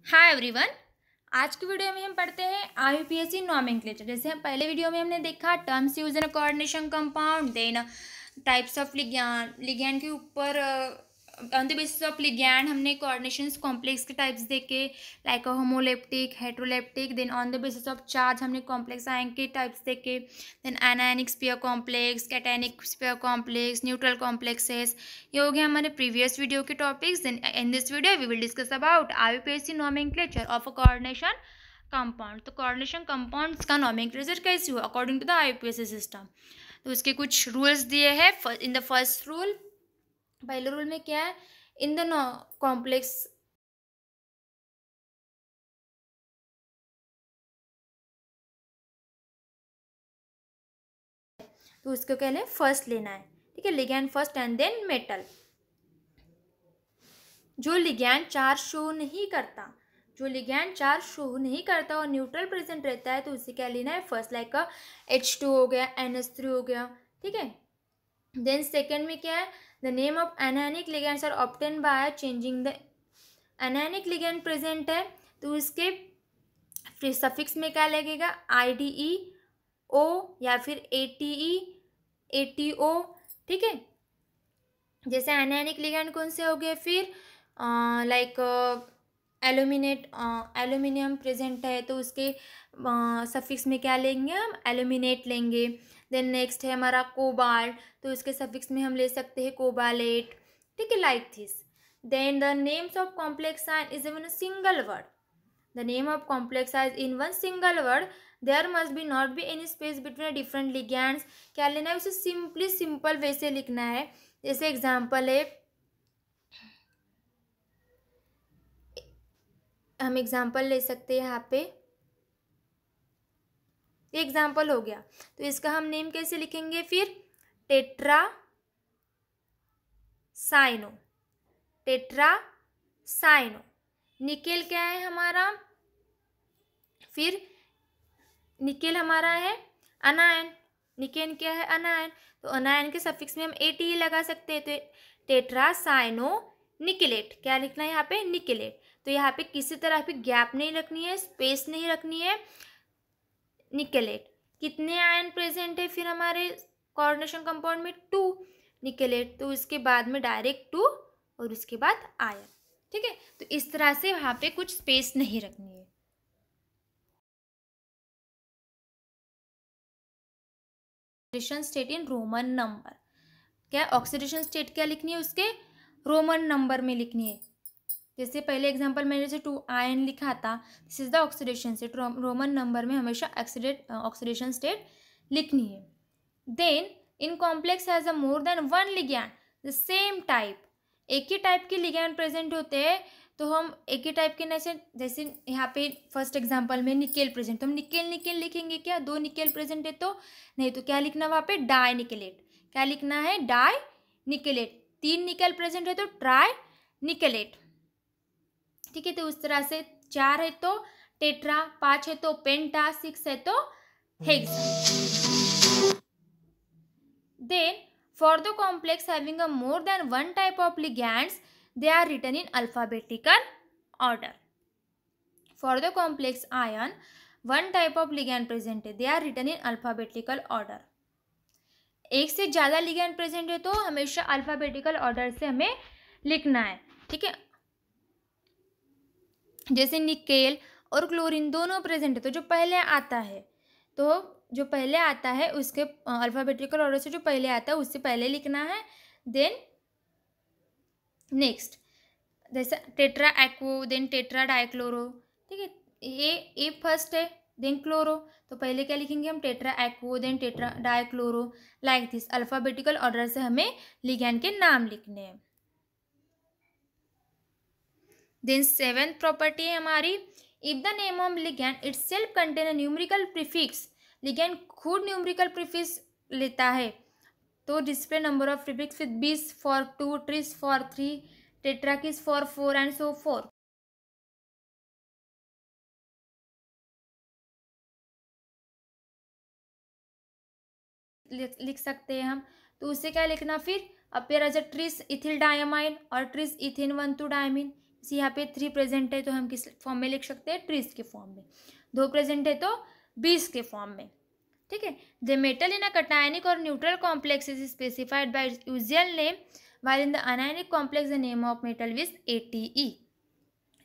Hi everyone. आज की video में हम पढ़ते हैं आईयूपीएसी नॉमेनक्लेचर। जैसे हम पहले वीडियो में हमने देखा terms use in coordination compound, then types of ligand ligand के ऊपर on the basis of ligand हमने कोऑर्डिनेशन कॉम्प्लेक्स के टाइप्स देखे, like homoleptic, heteroleptic. Then on the basis of charge हमने कॉम्प्लेक्स आयन के टाइप्स देखे, then anionic sphere complex, cationic sphere complex, neutral complexes. ये हो गया हमारे प्रीवियस वीडियो के topics. Then in this video we will discuss about IUPAC nomenclature of a coordination compound. तो coordination compounds का nomenclature कैसे हुआ according to the IUPAC system. तो इसके कुछ रूल्स दिए हैं। इन द फर्स्ट रूल, पहले रूल में क्या है, इन द कॉम्प्लेक्स तो उसको क्या लें, फर्स्ट लेना है। ठीक है, ligand first and then metal. जो लिगैंड चार्ज शो नहीं करता, जो लिगैंड चार्ज शो नहीं करता और न्यूट्रल प्रेजेंट रहता है, तो उसे क्या लेना है, फर्स्ट, लाइक का H2 हो गया, NH3 हो गया। ठीक है, देन सेकेंड में क्या है, the name of anionic ligands are obtain by changing the anionic ligand present है तो उसके फिर सफिक्स में क्या लगेगा, IDE O या फिर ATE ATO। ठीक है, जैसे एनायनिक लिगैंड कौन से हो गए, फिर लाइक एल्यूमिनियम प्रेजेंट है तो उसके सफिक्स में क्या लेंगे, हम एल्यूमिनेट लेंगे। देन नेक्स्ट है हमारा कोबाल्ट, तो उसके सफिक्स में हम ले सकते हैं कोबालेट। ठीक है, like this. Then the names of complex ion is in single word, the name of complex ion in one single word, there must be not be any space between different ligands. क्या लेना है, उसे simply simple way से लिखना है। जैसे example है, हम एग्जाम्पल ले सकते हैं यहाँ पे। ये एग्जाम्पल हो गया, तो इसका हम नेम कैसे लिखेंगे, फिर tetra cyano, tetra cyano. Nickel क्या है हमारा, फिर निकेल हमारा है अनायन, निकेल क्या है, अनायन। तो अनायन के सफिक्स में हम ATE लगा सकते हैं, तो टेट्रा साइनो निकेलेट, क्या लिखना है यहाँ पे, निकेलेट। तो यहाँ पे किसी तरह की गैप नहीं रखनी है, स्पेस नहीं रखनी है, निकेलेट। कितने आयन प्रेजेंट है फिर हमारे कोऑर्डिनेशन कंपाउंड में, 2 निकेलेट। तो उसके बाद में डायरेक्ट 2 और उसके बाद आयन। ठीक है, तो इस तरह से वहाँ पे कुछ स्पेस नहीं रखनी है। Oxidation state in Roman number, क्या ऑक्सीडेशन स्टेट क्या लिखनी है, उसके रोमन नंबर में लिखनी है। जैसे पहले एग्जांपल मैंने जैसे 2 आयन लिखा था, this is the oxidation state, Roman number में हमेशा ऑक्सीडेशन स्टेट लिखनी है। Then in complex has a more than one ligand the same type, एक ही टाइप के लिगैंड प्रेजेंट होते हैं तो हम एक ही टाइप के, जैसे यहाँ पे फर्स्ट एग्जांपल में निकेल प्रेजेंट, तो हम निकेल निकेल लिखेंगे क्या, 2 निकेल प्रेजेंट है तो नहीं, तो क्या लिखना वहाँ पे, डाई निकेलेट। क्या लिखना है, डाई निकेलेट। 3 निकेल प्रेजेंट है तो ट्राई निकेलेट। ठीक है, तो उस तरह से 4 है तो टेट्रा, 5 है तो पेंटा, 6 है तो hexa. Then, for the complex having a more than one type of ligands, they are written in alphabetical order. For the complex ion, one type of ligand present है, they are written in alphabetical order. एक से ज़्यादा ligand present है तो हमेशा alphabetical order से हमें लिखना है। ठीक है, जैसे निकेल और क्लोरीन दोनों प्रेजेंट है तो जो पहले आता है, तो जो पहले आता है उसके अल्फ़ाबेटिकल ऑर्डर से जो पहले आता है उससे पहले लिखना है। देन नेक्स्ट, जैसे tetra aquo, then tetra dichloro. ठीक है, ये फर्स्ट है, देन क्लोरो, तो पहले क्या लिखेंगे हम, tetra aquo, then tetra dichloro, like this. Alphabetical order से हमें लिगैंड के नाम लिखने हैं। देन 7th प्रॉपर्टी है हमारी, if the name of ligand itself contain a numerical prefix, ligand खुद न्यूमेरिकल प्रीफिक्स लेता है तो display number of prefix with bis for 2, tris for 3, tetrakis for 4 and so forth. लिख सकते हैं हम, तो उसे क्या लिखना, फिर appear as a tris ethyl diamine और ट्रिस इथेन 1,2-डायमीन। जैसे यहाँ पे 3 प्रेजेंट है तो हम किस फॉर्म में लिख सकते हैं, ट्रीज के फॉर्म में। 2 प्रेजेंट है तो बीज के फॉर्म में। ठीक है। The metal in a cationic और neutral complex is specified by usual name, while in the anionic complex the name of metal is ATE।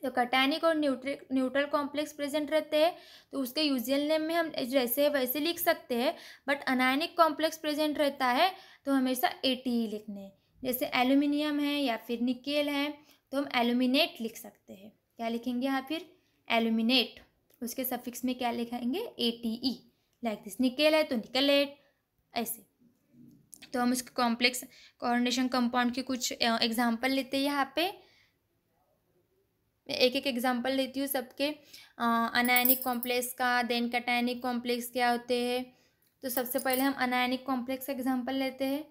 तो कटायनिक और न्यूट्रल कॉम्प्लेक्स प्रेजेंट रहते हैं तो उसके यूजुअल नेम में हम जैसे वैसे लिख सकते हैं, बट अनायनिक कॉम्प्लेक्स प्रेजेंट रहता है तो हमेशा ATE लिखने हैं। जैसे एल्यूमिनियम है या फिर निकेल है तो हम एल्यूमिनेट लिख सकते हैं। क्या लिखेंगे यहाँ फिर, एल्यूमिनेट। उसके सफिक्स में क्या लिखेंगे, ATE। लाइक दिस, निकेल है तो निकलेट, ऐसे। तो हम उसके कॉम्प्लेक्स कोऑर्डिनेशन कंपाउंड के कुछ एग्जांपल लेते हैं यहाँ पे। एक एक एग्जांपल लेती हूँ सबके, अनायनिक कॉम्प्लेक्स का, देन कटायनिक कॉम्प्लेक्स क्या होते हैं। तो सबसे पहले हम अनायनिक कॉम्प्लेक्स का एग्जांपल लेते हैं।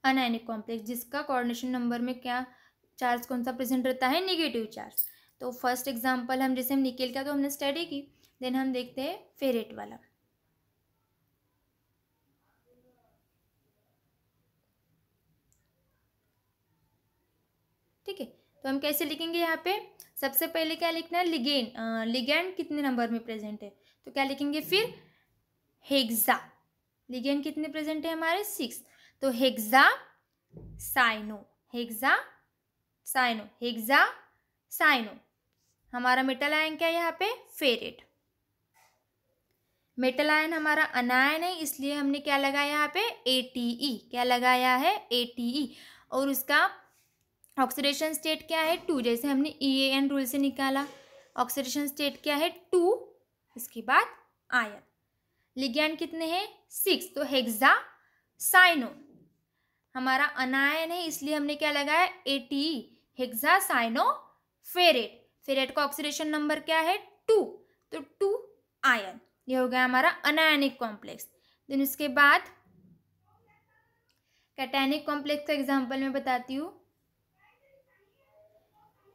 अनायनिक कॉम्प्लेक्स जिसका कोऑर्डिनेशन नंबर में क्या चार्ज कौन सा प्रेजेंट रहता है, नेगेटिव चार्ज। तो फर्स्ट एग्जांपल हम जैसे हम निकेल का तो हमने स्टडी की, देन हम देखते हैं फेरेट वाला। ठीक है। तो हम कैसे लिखेंगे यहाँ पे, सबसे पहले क्या लिखना है, लिगेंड कितने नंबर में प्रेजेंट है, तो क्या लिखेंगे फिर, हेक्सा। लिगेंड कितने प्रेजेंट है हमारे, 6, तो hexa cyano, hexa cyano, hexa cyano. हमारा मेटल आयन क्या है यहाँ पे, फेरेट। मेटल आयन हमारा अनायन है इसलिए हमने क्या लगाया यहाँ पे, ATE। क्या लगाया है, ATE। और उसका ऑक्सीडेशन स्टेट क्या है, 2, जैसे हमने EAN रूल से निकाला। ऑक्सीडेशन स्टेट क्या है, 2। इसके बाद आयन। लिगैंड कितने हैं, 6, तो हेक्सा साइनो। हमारा अनायन है इसलिए हमने क्या लगाया, ATE, hexa cyano ferrate. Ferrate का ऑक्सीडेशन नंबर क्या है, 2, तो 2 आयन। ये हो गया हमारा अनायनिक कॉम्प्लेक्स। देन उसके बाद कैटायनिक कॉम्प्लेक्स का एग्जांपल मैं बताती हूँ।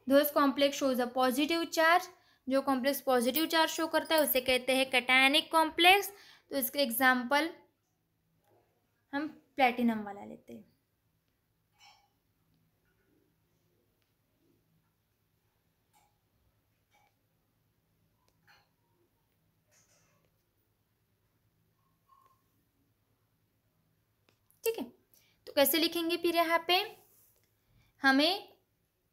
Those complex shows a positive charge, जो कॉम्प्लेक्स पॉजिटिव चार्ज शो करता है उसे कहते हैं कैटायनिक कॉम्प्लेक्स। तो इसके एग्जांपल हम प्लेटिनम वाला लेते हैं। ठीक है। तो कैसे लिखेंगे फिर यहाँ पे, हमें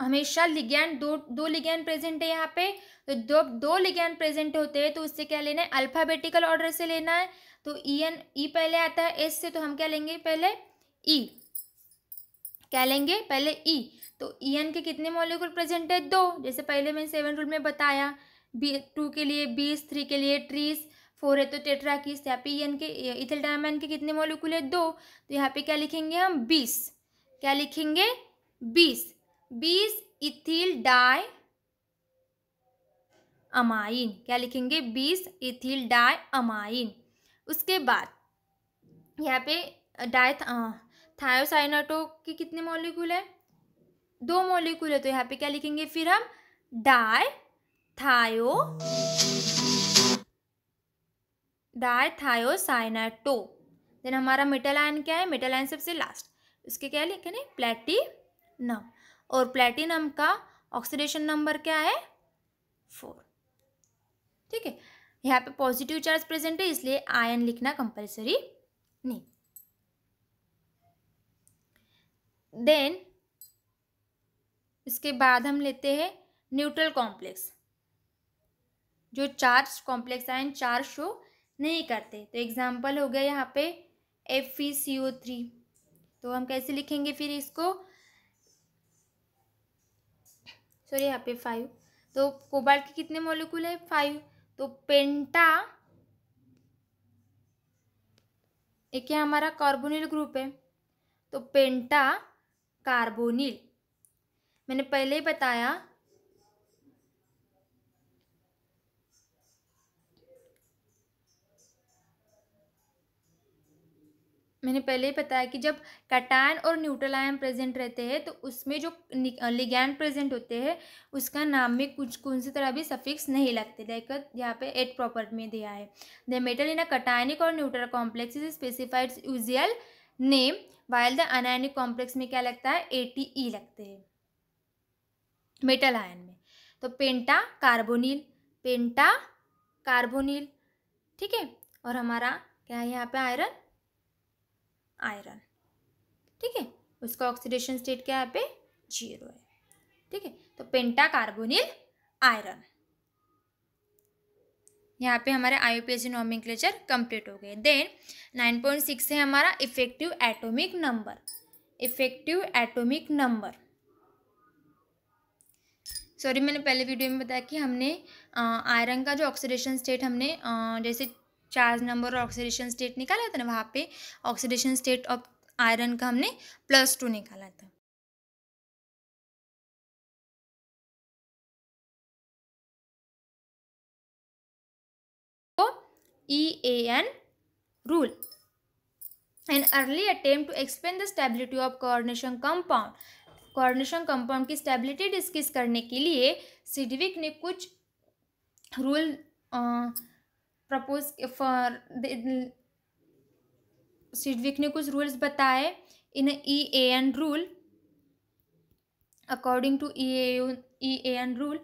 हमेशा लिगैंड दो लिगैंड प्रेजेंट है यहाँ पे, तो दो लिगैंड प्रेजेंट होते हैं तो उससे क्या लेना है, अल्फाबेटिकल ऑर्डर से लेना है। तो ई पहले आता है एस से, तो हम क्या लेंगे पहले, ई। क्या लेंगे पहले, ई। तो EN के कितने मॉलिक्यूल प्रेजेंट है, 2, जैसे पहले मैंने 7 रूल में बताया। 2 के लिए 20, 3 के लिए ट्रीज, 4 है तो टेट्राकीस। यहाँ पे EN के इथिल डायमंड के कितने मॉलिक्यूल है, 2, तो यहाँ पे क्या लिखेंगे हम, 20। क्या लिखेंगे, 20 इथिल डाई अमाइन। क्या लिखेंगे, 20 इथिल डाई अमाइन। उसके बाद यहाँ पे थायोसाइनाटो के कितने मॉलिक्यूल है, 2 मॉलिक्यूल है, तो यहाँ पे क्या लिखेंगे फिर हम, डायथायोसाइनाटो। देन हमारा मेटल आयन क्या है, मेटल आयन सबसे लास्ट, उसके क्या लिखेंगे, प्लेटिनम। और प्लेटिनम का ऑक्सीडेशन नंबर क्या है, 4। ठीक है। यहाँ पे पॉजिटिव चार्ज प्रेजेंट है इसलिए आयन लिखना कंपल्सरी नहीं। देन इसके बाद हम लेते हैं न्यूट्रल कॉम्प्लेक्स, जो charge complex ion charge show नहीं करते। तो एग्जांपल हो गया यहाँ पे FeCO3। तो हम कैसे लिखेंगे फिर इसको, सॉरी यहाँ पे 5। तो कोबाल्ट के कितने मॉलिक्यूल है, 5, तो पेंटा, एक यहाँ हमारा कार्बोनिल ग्रुप है, तो पेंटा कार्बोनिल। मैंने पहले ही बताया कि जब कैटायन और न्यूट्रल आयन प्रेजेंट रहते हैं तो उसमें जो लिगैंड प्रेजेंट होते हैं उसका नाम में कुछ कौन सी तरह भी सफिक्स नहीं लगते। लाइक यहाँ पे 8 प्रॉपर्टी में दिया है, the metal in a cationic और neutral complex is specified usual name while the anionic complex में क्या लगता है, ATE लगते हैं मेटल आयन में। तो पेंटा कार्बोनिल, पेंटा कार्बोनिल, ठीक है। और हमारा क्या है यहाँ पे, आयरन, आयरन, ठीक है। उसका ऑक्सीडेशन स्टेट क्या है यहाँ पे, 0 है, ठीक है। तो पेंटा कार्बोनिल आयरन। यहाँ पे हमारे IUPAC नॉमेनक्लेचर कंप्लीट हो गए। देन 9.6 है हमारा effective atomic number. Effective atomic number, sorry मैंने पहले वीडियो में बताया कि हमने आयरन का जो ऑक्सीडेशन स्टेट हमने जैसे चार्ज नंबर और ऑक्सीडेशन स्टेट निकाला था ना, वहाँ पे ऑक्सीडेशन स्टेट ऑफ आयरन का हमने +2 निकाला था। तो EAN rule, an early attempt to explain the stability of coordination compound। Coordination compound की स्टेबिलिटी डिस्कस करने के लिए सिडविक ने कुछ रूल प्रपोज फॉर, सिडविक ने कुछ रूल्स बताए in EAN rule, according to EAN rule,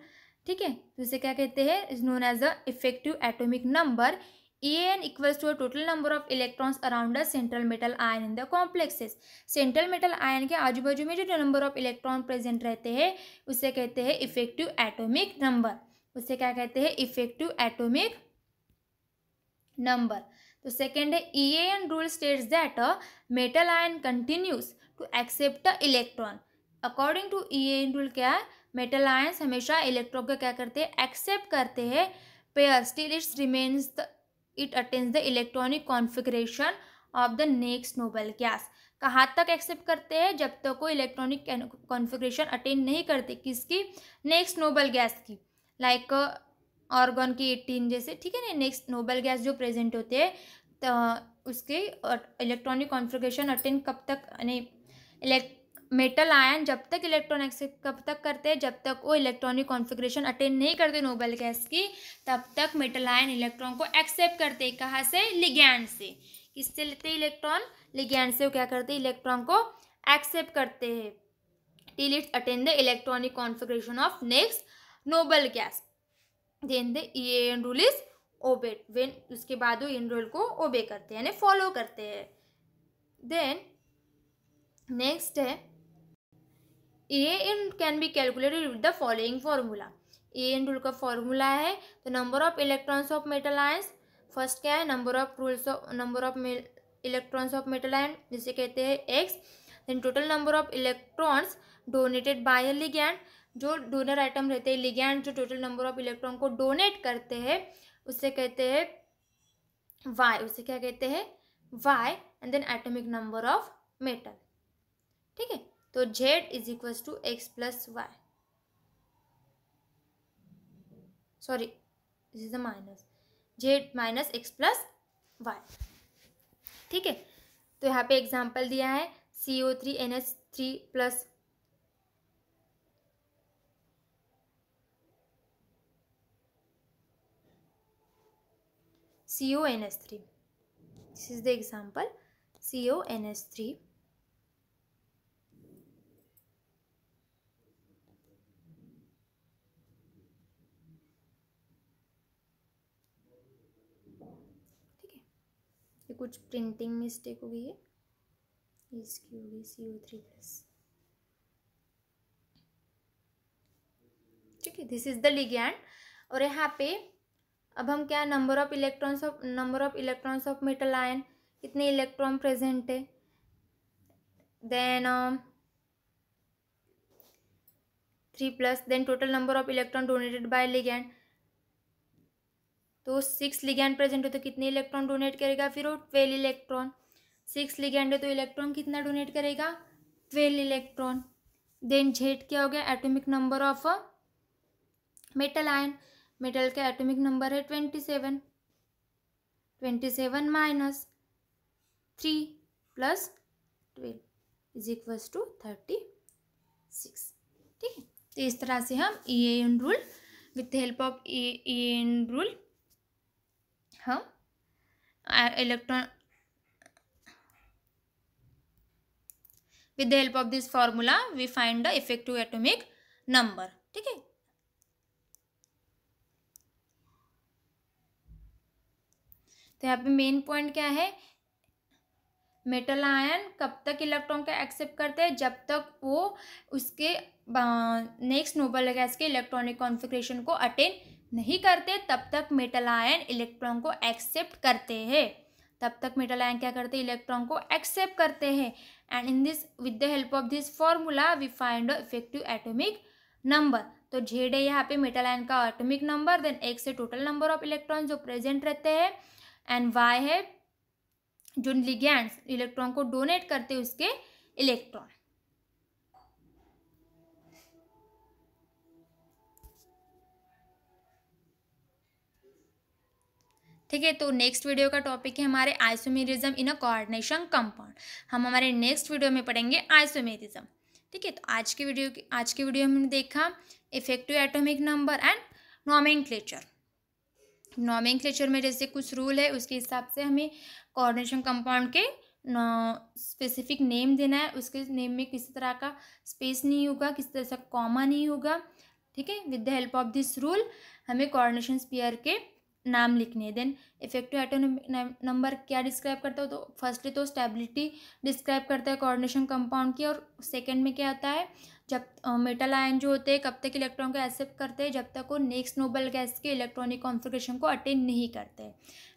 ठीक है। तो इसे क्या कहते हैं, is known as the effective atomic number. EAN equals to a total number of electrons around the central metal ion in the complexes. Central metal ion के आजू बाजू में जो नंबर ऑफ इलेक्ट्रॉन प्रेजेंट रहते हैं उसे कहते हैं इफेक्टिव एटॉमिक नंबर। उसे क्या कहते हैं, इफेक्टिव एटॉमिक नंबर। तो सेकेंड है EAN rule states that a metal ion continues to accept the electron. According to EAN rule क्या है, मेटल आयंस हमेशा इलेक्ट्रॉन को क्या करते हैं, एक्सेप्ट करते हैं pair, still it's remains the, it attains the electronic configuration of the next noble gas. कहाँ तक एक्सेप्ट करते हैं, जब तक वो इलेक्ट्रॉनिक कॉन्फिगरेशन अटेन नहीं करते, किसकी, नेक्स्ट नोबल गैस की, लाइक ऑर्गन की 18 जैसे, ठीक है ना। नेक्स्ट नोबल गैस जो प्रेजेंट होते हैं तो उसके इलेक्ट्रॉनिक कॉन्फिगरेशन अटेन कब तक, यानी मेटल आयन जब तक इलेक्ट्रॉन एक्सेप्ट कब तक करते हैं, जब तक वो इलेक्ट्रॉनिक कॉन्फिगरेशन अटेन नहीं करते नोबल गैस की, तब तक मेटल आयन इलेक्ट्रॉन को एक्सेप्ट करते हैं। कहाँ से, लिगैंड से। किससे लेते हैं इलेक्ट्रॉन, लिगैंड से। वो क्या करते हैं, इलेक्ट्रॉन को एक्सेप्ट करते हैं till it's attain the electronic configuration of next noble gas. Then the EAN rule is obeyed, when उसके बाद वो इन रूल को ओबे करते हैं, यानी फॉलो करते हैं। देन नेक्स्ट है EAN can be calculated with the following formula. EAN rule का फॉर्मूला है, तो number of electrons of metal ions, first क्या है, number of electrons of metal ion जिसे कहते हैं X। Then total number of electrons donated by a ligand, जो donor atom रहते हैं, लिगैंड जो टोटल नंबर ऑफ इलेक्ट्रॉन को डोनेट करते हैं उससे कहते हैं Y, उसे क्या कहते हैं, Y। And then atomic number of metal, ठीक है। तो Z is equal to X plus Y, sorry this is the minus, Z minus X plus Y, ठीक है। तो यहाँ पे एग्जाम्पल दिया है CO3NH3 plus CONH3, this is the example CONH3, ठीक है। ये कुछ प्रिंटिंग मिस्टेक हो गई है, इसकी होगी CO3 प्लस, ठीक है। This is the ligand. और यहाँ पे अब हम क्या, number of electrons of metal ion, कितने इलेक्ट्रॉन प्रेजेंट है, then 3 plus, then total number of electron donated by ligand, तो 6 लिगैंड प्रेजेंट हो तो कितने इलेक्ट्रॉन डोनेट करेगा, फिर वो 12 इलेक्ट्रॉन। 6 लिगैंड है तो इलेक्ट्रॉन कितना डोनेट करेगा, 12 इलेक्ट्रॉन। देन Z क्या हो गया, atomic number of metal ion, metal का एटॉमिक नंबर है 27, 27 minus 3 plus 12 is equals to 36, ठीक है। तो इस तरह से हम EAN rule, with the help of EAN rule हम electron with the help of this formula we find the effective atomic number. ठीक है, तो यहाँ पे मेन पॉइंट क्या है, मेटल आयन कब तक इलेक्ट्रॉन का एक्सेप्ट करते हैं, जब तक वो उसके नेक्स्ट नोबल गैस के इलेक्ट्रॉनिक कॉन्फ़िगरेशन को अटेन नहीं करते, तब तक मेटल आयन इलेक्ट्रॉन को एक्सेप्ट करते हैं। तब तक मेटल आयन क्या करते हैं, इलेक्ट्रॉन को एक्सेप्ट करते हैं। And in this with the help of this formula we find the effective atomic number. तो जेड है यहाँ पे मेटल आयन का एटॉमिक नंबर, देन एक्स है टोटल नंबर ऑफ इलेक्ट्रॉन जो प्रेजेंट रहते हैं, एंड वाई है जो लिगैंड्स इलेक्ट्रॉन को डोनेट करते हैं उसके इलेक्ट्रॉन। ठीक है, तो नेक्स्ट वीडियो का टॉपिक है हमारे isomerism in a coordination compound. हम हमारे नेक्स्ट वीडियो में पढ़ेंगे आइसोमेरिज्म। ठीक है, तो आज की वीडियो हमने देखा effective atomic number and nomenclature. Nomenclature में जैसे कुछ रूल है उसके हिसाब से हमें कोऑर्डिनेशन कंपाउंड के स्पेसिफिक नेम देना है। उसके नेम में किसी तरह का स्पेस नहीं होगा, किसी तरह से कॉमा नहीं होगा। ठीक है, with the help of this rule हमें कोऑर्डिनेशन स्फीयर के नाम लिखने हैं। देन इफेक्टिव एटॉमिक नंबर क्या डिस्क्राइब करता है, तो फर्स्टली तो स्टेबिलिटी डिस्क्राइब करता है कोऑर्डिनेशन कंपाउंड की, और सेकंड में क्या आता है, जब मेटल आयन जो होते हैं कब तक इलेक्ट्रॉन को एक्सेप्ट करते हैं, जब तक वो नेक्स्ट नोबल गैस के इलेक्ट्रॉनिक कॉन्फ़िगरेशन को अटेन नहीं करते।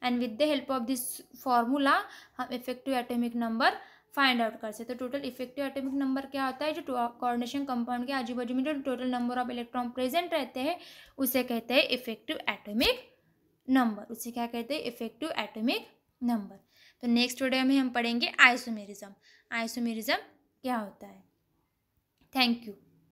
And with the help of this formula हम effective atomic number find out कर सकते हैं। तो टोटल इफेक्टिव एटॉमिक नंबर क्या होता है, जो कोऑर्डिनेशन कंपाउंड के आजू बाजू में जो total number of electron present रहते हैं उसे कहते हैं इफेक्टिव एटॉमिक नंबर। उसे क्या कहते हैं, इफेक्टिव एटॉमिक नंबर। तो नेक्स्ट वीडियो में हम पढ़ेंगे आइसोमेरिज्म। आइसोमेरिज्म क्या होता है। Thank you.